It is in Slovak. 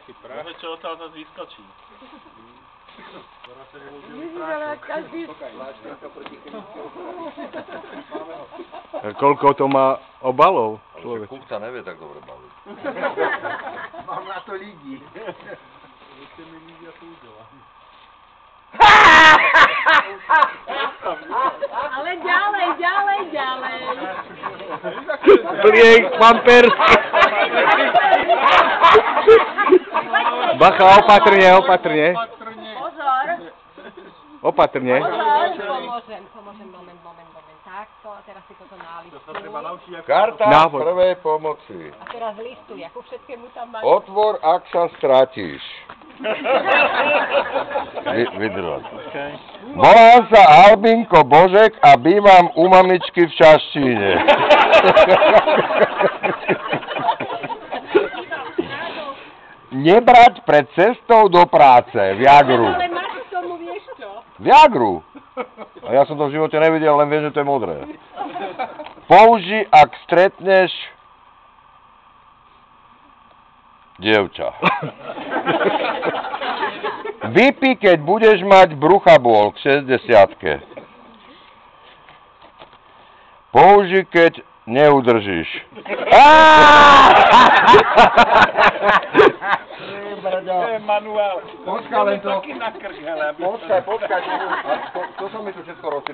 nejaký prach. Môže čo odtiaľ zase vyskočí. Ježiš, ale každý... Koľko to má obalov, človek? Kuk sa nevie tak dobre baviť. Mám na to ľudí. Ešte mi ľudia tu udelám. Ale ďalej. Pliek, pampers. Bacha, opatrne. Pozor. Opatrne. Pomôžem, moment. Takto, a teraz si toto nálistuj. Karta Návod. prvej pomoci. A teraz listuj, ako všetkému tam máš. Otvor, ak sa stratíš. Vydrž. Volám sa Albinko Božek a bývam u mamičky v Šaštíne. Nebrať pred cestou do práce, Viagru. Ale máš k tomu, vieš čo? Viagru. A ja som to v živote nevidel, len viem, že to je modré. Použi, ak stretneš dievča. Vypí, keď budeš mať bruchabôl k 60-ke. Použi, keď neudržíš. Manuál. Počkaj len to. Taký na krk, hele. Počkaj. To som mi tu všetko rozsýpal.